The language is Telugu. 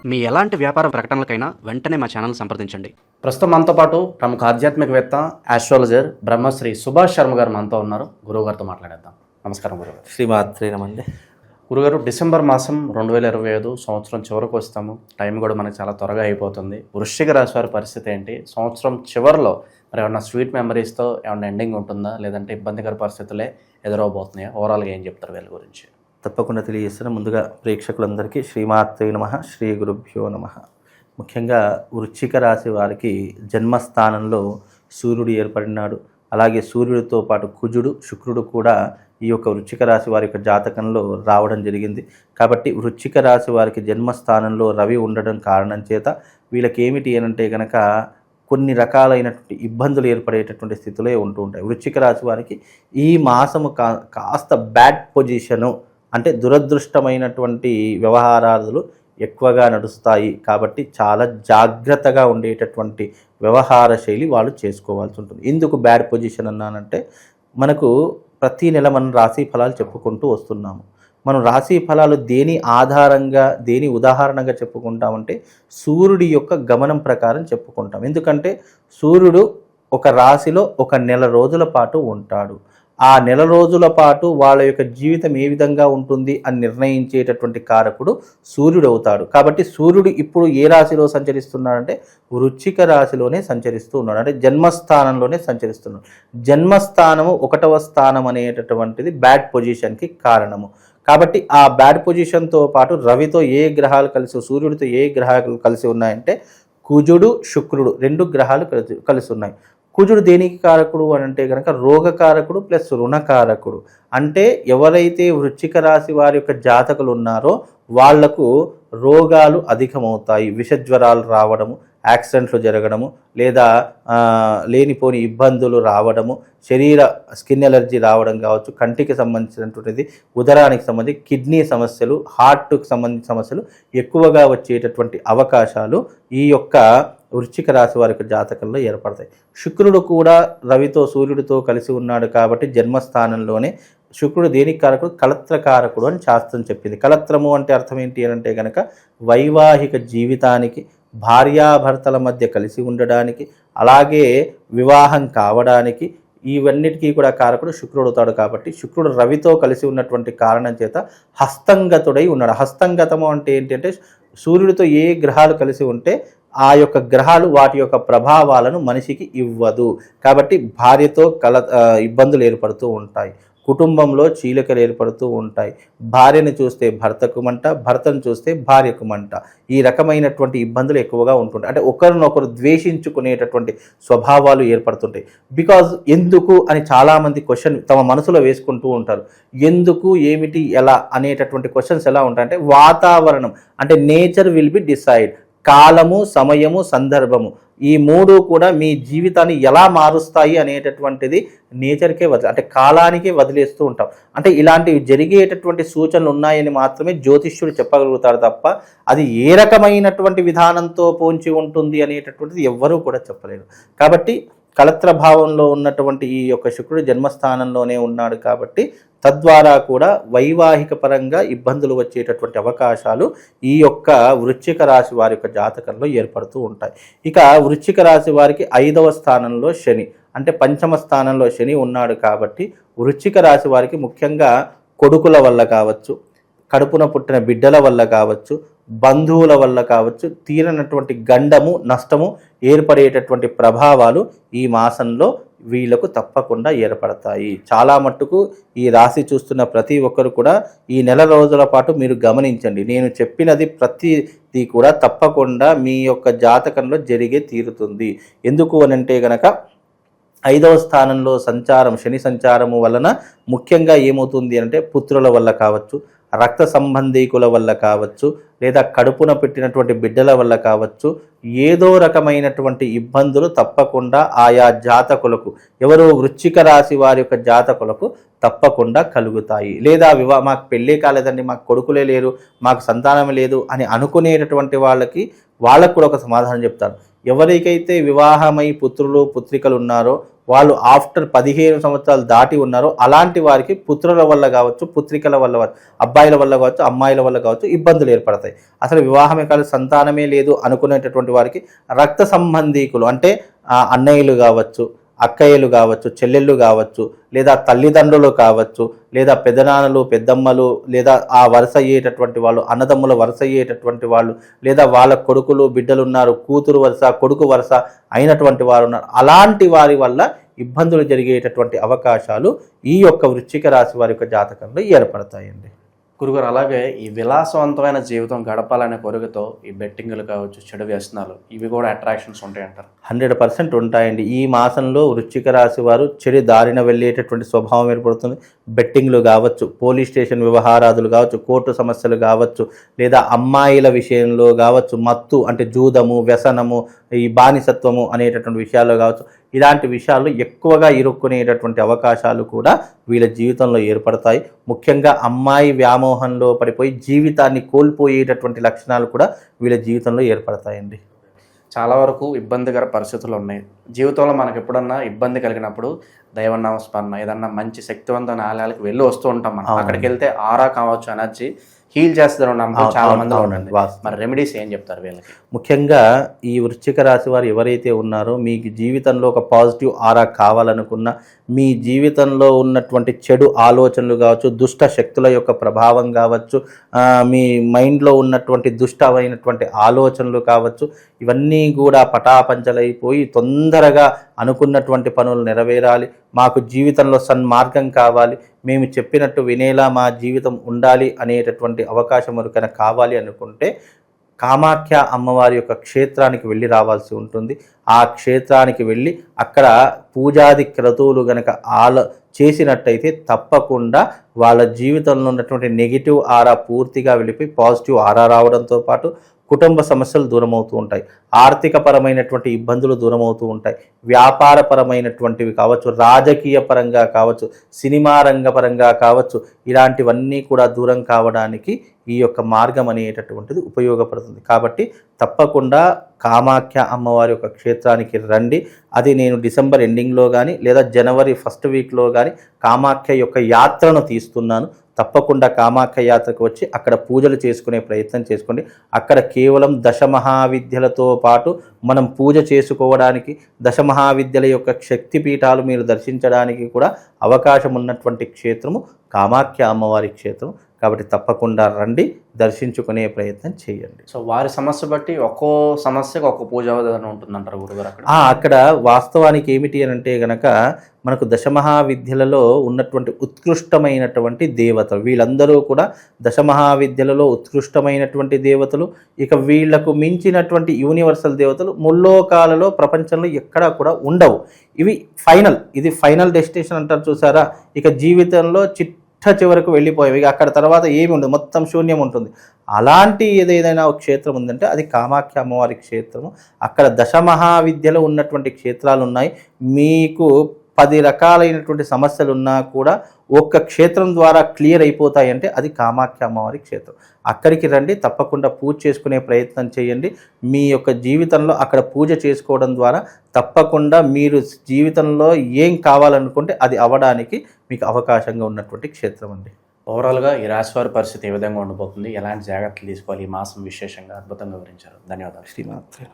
మీ ఎలాంటి వ్యాపార ప్రకటనలకైనా వెంటనే మా ఛానల్ సంప్రదించండి. ప్రస్తుతం మనతో పాటు ప్రముఖ ఆధ్యాత్మికవేత్త ఆస్ట్రాలజర్ బ్రహ్మశ్రీ సుభాష్ శర్మ గారు మనతో ఉన్నారు. గురువుగారితో మాట్లాడేద్దాం. నమస్కారం గురుగారు. శ్రీమాత్రే నమండి. గురుగారు, డిసెంబర్ మాసం 2025 సంవత్సరం చివరకు వస్తాము. టైం కూడా మనకు చాలా త్వరగా అయిపోతుంది. వృశ్చిక రాశి వారి పరిస్థితి ఏంటి? సంవత్సరం చివరిలో మరి ఏమన్నా స్వీట్ మెమరీస్తో ఏమన్నా ఎండింగ్ ఉంటుందా, లేదంటే ఇబ్బందికర పరిస్థితులే ఎదురవబోతున్నాయా? ఓవరాల్గా ఏం చెప్తారు వీళ్ళ గురించి? తప్పకుండా తెలియజేస్తాను. ముందుగా ప్రేక్షకులందరికీ శ్రీమాత్రే నమః, శ్రీ గురుభ్యో నమః. ముఖ్యంగా వృశ్చిక రాశి వారికి జన్మస్థానంలో సూర్యుడు ఏర్పడినాడు. అలాగే సూర్యుడితో పాటు కుజుడు, శుక్రుడు కూడా ఈ యొక్క వృశ్చిక రాశి వారి యొక్క జాతకంలో రావడం జరిగింది. కాబట్టి వృశ్చిక రాశి వారికి జన్మస్థానంలో రవి ఉండడం కారణం చేత వీళ్ళకి ఏమిటి అనంటే కనుక కొన్ని రకాలైనటువంటి ఇబ్బందులు ఏర్పడేటటువంటి స్థితిలో ఉంటూ ఉంటాయి. వృశ్చిక రాశి వారికి ఈ మాసము కాస్త బ్యాడ్ పొజిషను, అంటే దురదృష్టమైనటువంటి వ్యవహారాలు ఎక్కువగా నడుస్తాయి. కాబట్టి చాలా జాగ్రత్తగా ఉండేటటువంటి వ్యవహార శైలి వాళ్ళు చేసుకోవాల్సి ఉంటుంది. ఎందుకు బ్యాడ్ పొజిషన్ అన్నానంటే, మనకు ప్రతి నెల మనం రాశి ఫలాలు చెప్పుకుంటూ వస్తున్నాము. మనం రాశి ఫలాలు దేని ఆధారంగా, దేని ఉదాహరణగా చెప్పుకుంటామంటే సూర్యుడి యొక్క గమనం ప్రకారం చెప్పుకుంటాం. ఎందుకంటే సూర్యుడు ఒక రాశిలో ఒక నెల రోజుల పాటు ఉంటాడు. ఆ నెల రోజుల పాటు వాళ్ళ యొక్క జీవితం ఏ విధంగా ఉంటుంది అని నిర్ణయించేటటువంటి కారకుడు సూర్యుడు అవుతాడు. కాబట్టి సూర్యుడు ఇప్పుడు ఏ రాశిలో సంచరిస్తున్నాడంటే వృశ్చిక రాశిలోనే సంచరిస్తూ ఉన్నాడు. అంటే జన్మస్థానంలోనే సంచరిస్తున్నాడు. జన్మస్థానము 1వ స్థానం అనేటటువంటిది బ్యాడ్ పొజిషన్కి కారణము. కాబట్టి ఆ బ్యాడ్ పొజిషన్తో పాటు రవితో ఏ గ్రహాలు కలిసి, సూర్యుడితో ఏ గ్రహాలు కలిసి ఉన్నాయంటే కుజుడు, శుక్రుడు 2 గ్రహాలు కలిసి ఉన్నాయి. కుజుడు దేనికి కారకుడు అని అంటే కనుక రోగకారకుడు ప్లస్ రుణకారకుడు. అంటే ఎవరైతే వృశ్చిక రాశి వారి యొక్క జాతకులు ఉన్నారో వాళ్లకు రోగాలు అధికమవుతాయి. విషజ్వరాలు రావడము, యాక్సిడెంట్లు జరగడము, లేదా లేనిపోని ఇబ్బందులు రావడము, స్కిన్ ఎలర్జీ రావడం కావచ్చు, కంటికి సంబంధించినటువంటిది, ఉదరానికి సంబంధించి కిడ్నీ సమస్యలు, హార్ట్కి సంబంధించిన సమస్యలు ఎక్కువగా వచ్చేటటువంటి అవకాశాలు ఈ యొక్క వృశ్చిక రాశి వారి యొక్క జాతకంలో ఏర్పడతాయి. శుక్రుడు కూడా రవితో, సూర్యుడితో కలిసి ఉన్నాడు. కాబట్టి జన్మస్థానంలోనే శుక్రుడు దేనికి కారకుడు? కళత్రకారకుడు అని శాస్త్రం చెప్పింది. కళత్రము అంటే అర్థం ఏంటి అని అంటే కనుక వైవాహిక జీవితానికి, భార్యాభర్తల మధ్య కలిసి ఉండడానికి, అలాగే వివాహం కావడానికి, ఇవన్నిటికీ కూడా కారకుడు శుక్రుడు అవుతాడు. కాబట్టి శుక్రుడు రవితో కలిసి ఉన్నటువంటి కారణం చేత హస్తంగతుడై ఉన్నాడు. హస్తంగతము అంటే ఏంటి అంటే సూర్యుడితో ఏ గ్రహాలు కలిసి ఉంటే ఆ యొక్క గ్రహాలు వాటి యొక్క ప్రభావాలను మనిషికి ఇవ్వదు. కాబట్టి భార్యతో ఇబ్బందులు ఏర్పడుతూ ఉంటాయి, కుటుంబంలో చీలికలు ఏర్పడుతూ ఉంటాయి. భార్యను చూస్తే భర్తకు మంట, భర్తను చూస్తే భార్యకు మంట. ఈ రకమైనటువంటి ఇబ్బందులు ఎక్కువగా ఉంటుంటాయి. అంటే ఒకరినొకరు ద్వేషించుకునేటటువంటి స్వభావాలు ఏర్పడుతుంటాయి. బికాజ్ ఎందుకు అని చాలామంది క్వశ్చన్ తమ మనసులో వేసుకుంటూ ఉంటారు. ఎందుకు, ఏమిటి, ఎలా అనేటటువంటి క్వశ్చన్స్ ఎలా ఉంటాయంటే వాతావరణం అంటే నేచర్ విల్ బి డిసైడ్. కాలము, సమయము, సందర్భము ఈ 3 కూడా మీ జీవితాన్ని ఎలా మారుస్తాయి అనేటటువంటిది నేచర్కే అంటే కాలానికే వదిలేస్తూ ఉంటాం. అంటే ఇలాంటివి జరిగేటటువంటి సూచనలు ఉన్నాయని మాత్రమే జ్యోతిష్యుడు చెప్పగలుగుతారు తప్ప అది ఏ రకమైనటువంటి విధానంతో పోంచి ఉంటుంది అనేటటువంటిది ఎవ్వరూ కూడా చెప్పలేరు. కాబట్టి కళత్రభావంలో ఉన్నటువంటి ఈ యొక్క శుక్రుడు జన్మస్థానంలోనే ఉన్నాడు. కాబట్టి తద్వారా కూడా వైవాహిక పరంగా ఇబ్బందులు వచ్చేటటువంటి అవకాశాలు ఈ యొక్క వృశ్చిక రాశి వారి యొక్క జాతకంలో ఏర్పడుతూ ఉంటాయి. ఇక వృశ్చిక రాశి వారికి 5వ స్థానంలో శని, అంటే 5వ స్థానంలో శని ఉన్నాడు. కాబట్టి వృశ్చిక రాశి వారికి ముఖ్యంగా కొడుకుల వల్ల కావచ్చు, కడుపున పుట్టిన బిడ్డల వల్ల కావచ్చు, బంధువుల వల్ల కావచ్చు, తీరనటువంటి గండము, నష్టము ఏర్పడేటటువంటి ప్రభావాలు ఈ మాసంలో వీళ్లకు తప్పకుండా ఏర్పడతాయి. చాలా మట్టుకు ఈ రాశి చూస్తున్న ప్రతి ఒక్కరు కూడా ఈ నెల రోజుల పాటు మీరు గమనించండి. నేను చెప్పినది ప్రతిదీ కూడా తప్పకుండా మీ యొక్క జాతకంలో జరిగే తీరుతుంది. ఎందుకు అనంటే గనక 5వ స్థానంలో సంచారం, శని సంచారము వలన ముఖ్యంగా ఏమవుతుంది అంటే పుత్రుల వల్ల కావచ్చు, రక్త సంబంధీకుల వల్ల కావచ్చు, లేదా కడుపున పెట్టినటువంటి బిడ్డల వల్ల కావచ్చు, ఏదో రకమైనటువంటి ఇబ్బందులు తప్పకుండా ఆయా జాతకులకు, ఎవరు వృశ్చిక రాశి వారి యొక్క జాతకులకు తప్పకుండా కలుగుతాయి. లేదా మాకు పెళ్ళే కాలేదండి, మాకు కొడుకులే లేరు, మాకు సంతానం లేదు అని అనుకునేటటువంటి వాళ్ళకు కూడా ఒక సమాధానం చెప్తారు. ఎవరికైతే వివాహమై పుత్రులు పుత్రికలు ఉన్నారో వాళ్ళు ఆఫ్టర్ 15 సంవత్సరాలు దాటి ఉన్నారో అలాంటి వారికి పుత్రుల వల్ల కావచ్చు, పుత్రికల వల్ల, అబ్బాయిల వల్ల కావచ్చు, అమ్మాయిల వల్ల కావచ్చు ఇబ్బందులు ఏర్పడతాయి. అసలు వివాహమే కాదు, సంతానమే లేదు అనుకునేటటువంటి వారికి రక్త సంబంధీకులు అంటే అన్నయ్యలు కావచ్చు, అక్కయ్యలు కావచ్చు, చెల్లెళ్ళు కావచ్చు, లేదా తల్లిదండ్రులు కావచ్చు, లేదా పెదనాన్నలు పెద్దమ్మలు, లేదా ఆ వరుస అయ్యేటటువంటి వాళ్ళు, అన్నదమ్ముల వరుస అయ్యేటటువంటి వాళ్ళు, లేదా వాళ్ళ కొడుకులు బిడ్డలు ఉన్నారు, కూతురు వరుస కొడుకు వరుస అయినటువంటి వారు ఉన్నారు. అలాంటి వారి వల్ల ఇబ్బందులు జరిగేటటువంటి అవకాశాలు ఈ యొక్క వృశ్చిక రాశి వారి యొక్క జాతకంలో ఏర్పడతాయండి. గురుగారు, అలాగే ఈ విలాసవంతమైన జీవితం గడపాలనే కోరికతో ఈ బెట్టింగ్లు కావచ్చు, చెడు వ్యసనాలు ఇవి కూడా అట్రాక్షన్స్ ఉంటాయంటారు? 100% ఉంటాయండి. ఈ మాసంలో వృశ్చిక రాశి వారు చెడు దారిన వెళ్ళేటటువంటి స్వభావం ఏర్పడుతుంది. బెట్టింగ్లు కావచ్చు, పోలీస్ స్టేషన్ వ్యవహారాదులు కావచ్చు, కోర్టు సమస్యలు కావచ్చు, లేదా అమ్మాయిల విషయంలో కావచ్చు, మత్తు అంటే జూదము, వ్యసనము, ఈ బానిసత్వము అనేటటువంటి విషయాల్లో కావచ్చు, ఇలాంటి విషయాల్లో ఎక్కువగా ఇరుక్కునేటటువంటి అవకాశాలు కూడా వీళ్ళ జీవితంలో ఏర్పడతాయి. ముఖ్యంగా అమ్మాయి వ్యామోహంలో పడిపోయి జీవితాన్ని కోల్పోయేటటువంటి లక్షణాలు కూడా వీళ్ళ జీవితంలో ఏర్పడతాయండి. చాలా వరకు ఇబ్బందికర పరిస్థితులు ఉన్నాయి జీవితంలో. మనకు ఎప్పుడన్నా ఇబ్బంది కలిగినప్పుడు దైవనామస్మరణ, ఏదన్నా మంచి శక్తివంతమైన ఆలయాలకు వెళ్ళి వస్తూ ఉంటాం మనం. అక్కడికి వెళ్తే ఆరా కావచ్చు, ఎనర్జీ హీల్ చేస్తారు చాలా మంది ఉండండి. మరి రెమెడీస్ ఏం చెప్తారు వీళ్ళకి? ముఖ్యంగా ఈ వృశ్చిక రాశి వారు ఎవరైతే ఉన్నారో మీకు జీవితంలో ఒక పాజిటివ్ ఆరా కావాలనుకున్నా, మీ జీవితంలో ఉన్నటువంటి చెడు ఆలోచనలు కావచ్చు, దుష్ట శక్తుల యొక్క ప్రభావం కావచ్చు, మీ మైండ్లో ఉన్నటువంటి దుష్టమైనటువంటి ఆలోచనలు కావచ్చు, ఇవన్నీ కూడా పటాపంచలైపోయి తొందరగా అనుకున్నటువంటి పనులు నెరవేరాలి, మాకు జీవితంలో సన్మార్గం కావాలి, మేము చెప్పినట్టు వినేలా మా జీవితం ఉండాలి అనేటటువంటి అవకాశం ఎవరికైనా కావాలి అనుకుంటే కామాఖ్య అమ్మవారి యొక్క క్షేత్రానికి వెళ్ళి రావాల్సి ఉంటుంది. ఆ క్షేత్రానికి వెళ్ళి అక్కడ పూజాది క్రతువులు గనక చేసినట్టయితే తప్పకుండా వాళ్ళ జీవితంలో ఉన్నటువంటి నెగిటివ్ ఆరా పూర్తిగా వెళ్ళిపోయి పాజిటివ్ ఆరా రావడంతో పాటు కుటుంబ సమస్యలు దూరమవుతూ ఉంటాయి, ఆర్థిక పరమైనటువంటి ఇబ్బందులు దూరమవుతూ ఉంటాయి, వ్యాపారపరమైనటువంటివి కావచ్చు, రాజకీయ పరంగా కావచ్చు, సినిమా రంగపరంగా కావచ్చు, ఇలాంటివన్నీ కూడా దూరం కావడానికి ఈ యొక్క మార్గం అనేటటువంటిది ఉపయోగపడుతుంది. కాబట్టి తప్పకుండా కామాఖ్య అమ్మవారి యొక్క క్షేత్రానికి రండి. అది నేను డిసెంబర్ ఎండింగ్లో కానీ లేదా జనవరి ఫస్ట్ వీక్లో కానీ కామాఖ్య యొక్క యాత్రను తీస్తున్నాను. తప్పకుండా కామాఖ్య యాత్రకు వచ్చి అక్కడ పూజలు చేసుకునే ప్రయత్నం చేసుకోండి. అక్కడ కేవలం దశమహావిద్యలతో పాటు మనం పూజ చేసుకోవడానికి, దశమహావిద్యల యొక్క శక్తిపీఠాలు మీరు దర్శించడానికి కూడా అవకాశం ఉన్నటువంటి క్షేత్రము కామాఖ్య అమ్మవారి క్షేత్రం. కాబట్టి తప్పకుండా రండి, దర్శించుకునే ప్రయత్నం చేయండి. సో వారి సమస్య బట్టి ఒక్కో సమస్యకు ఒక్కో పూజా విధానం ఉంటుందంటారు గురుగారు అక్కడ? అక్కడ వాస్తవానికి ఏమిటి అని అంటే గనక మనకు దశమహావిద్యలలో ఉన్నటువంటి ఉత్కృష్టమైనటువంటి దేవతలు, వీళ్ళందరూ కూడా దశమహావిద్యలలో ఉత్కృష్టమైనటువంటి దేవతలు. ఇక వీళ్లకు మించినటువంటి యూనివర్సల్ దేవతలు ముల్లోకాలలో ప్రపంచంలో ఎక్కడా కూడా ఉండవు. ఇవి ఫైనల్, ఇది ఫైనల్ డెస్టినేషన్ అంటారు చూసారా. ఇక జీవితంలో చివరకు వెళ్ళిపోయాయి, ఇక అక్కడ తర్వాత ఏమి ఉండదు, మొత్తం శూన్యం ఉంటుంది. అలాంటి ఏదైనా ఒక క్షేత్రం ఉందంటే అది కామాఖ్య అమ్మవారి క్షేత్రము. అక్కడ దశమహావిద్యలో ఉన్నటువంటి క్షేత్రాలు ఉన్నాయి. మీకు 10 రకాలైనటువంటి సమస్యలు ఉన్నా కూడా ఒక్క క్షేత్రం ద్వారా క్లియర్ అయిపోతాయంటే అది కామాఖ్య అమ్మవారి క్షేత్రం. అక్కడికి రండి, తప్పకుండా పూజ చేసుకునే ప్రయత్నం చేయండి. మీ యొక్క జీవితంలో అక్కడ పూజ చేసుకోవడం ద్వారా తప్పకుండా మీరు జీవితంలో ఏం కావాలనుకుంటే అది అవ్వడానికి మీకు అవకాశంగా ఉన్నటువంటి క్షేత్రం అండి. ఓవరాల్గా ఈ రాశివారి పరిస్థితి ఏ విధంగా ఉండబోతుంది, ఎలాంటి జాగ్రత్తలు తీసుకోవాలి, ఈ మాసం విశేషంగా అద్భుతంగా వివరించారు. ధన్యవాదాలు. శ్రీమాత్రే.